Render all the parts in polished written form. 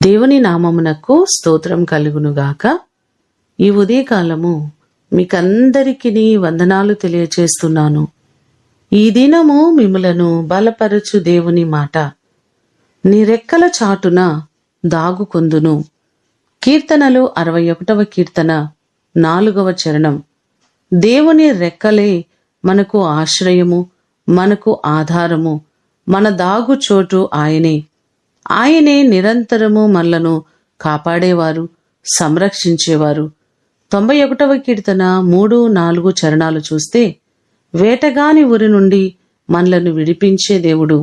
దేవుని నామమునకు స్తోత్రం కలుగునుగాక. ఈ ఉదయకాలము మీకందరికీ వందనాలు తెలియచేస్తున్నాను. ఈ దినము మిమ్ములను బలపరచు దేవుని మాట. నీ రెక్కల చాటున దాగుకొందును. కీర్తనలు 61వ కీర్తన 4వ చరణం. దేవుని రెక్కలే మనకు ఆశ్రయము, మనకు ఆధారము, మన దాగు చోటు ఆయనే. ఆయనే నిరంతరము మనలను కాపాడేవారు, సంరక్షించేవారు. 91వ కీర్తన 3-4 చరణాలు చూస్తే, వేటగాని ఉరి నుండి మనలను విడిపించే దేవుడు,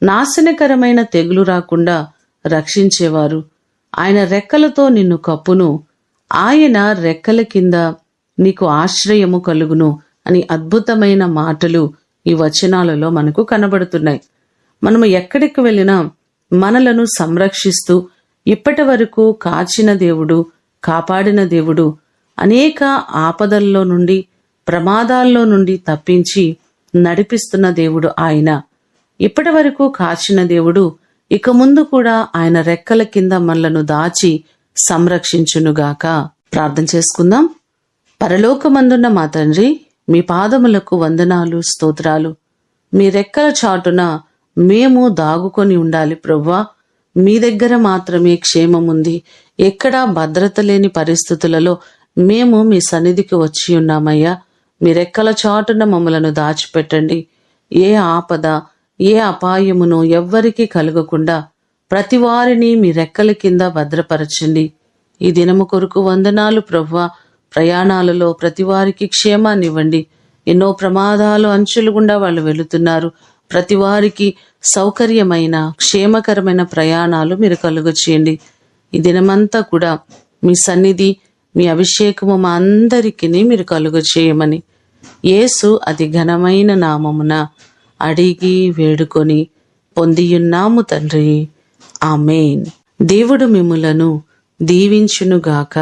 నాశనకరమైన తెగులు రాకుండా రక్షించేవారు. ఆయన రెక్కలతో నిన్ను కప్పును, ఆయన రెక్కల కింద నీకు ఆశ్రయము కలుగును అని అద్భుతమైన మాటలు ఈ వచనాలలో మనకు కనబడుతున్నాయి. మనము ఎక్కడికి వెళ్ళినా మనలను సంరక్షిస్తూ ఇప్పటి వరకు కాచిన దేవుడు, కాపాడిన దేవుడు, అనేక ఆపదల్లో నుండి, ప్రమాదాల్లో నుండి తప్పించి నడిపిస్తున్న దేవుడు ఆయన. ఇప్పటి వరకు కాచిన దేవుడు ఇక ముందు కూడా ఆయన రెక్కల కింద మనలను దాచి సంరక్షించునుగాక. ప్రార్థన చేసుకుందాం. పరలోకమందున్న మా తండ్రి, మీ పాదములకు వందనాలు, స్తోత్రాలు. మీ రెక్కల చాటున మేము దాగుకొని ఉండాలి ప్రభువా. మీ దగ్గర మాత్రమే క్షేమముంది. ఎక్కడా భద్రత లేని పరిస్థితులలో మేము మీ సన్నిధికి వచ్చి ఉన్నామయ్యా. మీ రెక్కల చాటున మమ్మలను దాచిపెట్టండి. ఏ ఆపద, ఏ అపాయమును ఎవ్వరికీ కలగకుండా ప్రతి వారిని మీ రెక్కల కింద భద్రపరచండి. ఈ దినము కొరకు వందనాలు ప్రభువా. ప్రయాణాలలో ప్రతి వారికి క్షేమాన్నివ్వండి. ఎన్నో ప్రమాదాలు అంచులు గుండా వాళ్ళు వెళుతున్నారు. ప్రతి వారికి సౌకర్యమైన, క్షేమకరమైన ప్రయాణాలు మీరు కలుగ చేయండి. ఈ దినమంతా కూడా మీ సన్నిధి, మీ అభిషేకము మా అందరికీ మీరు కలుగ చేయమని యేసు అతి ఘనమైన నామమున అడిగి వేడుకొని పొందియున్నాము తండ్రి. ఆమేన్. దేవుడు మిమ్ములను దీవించునుగాక.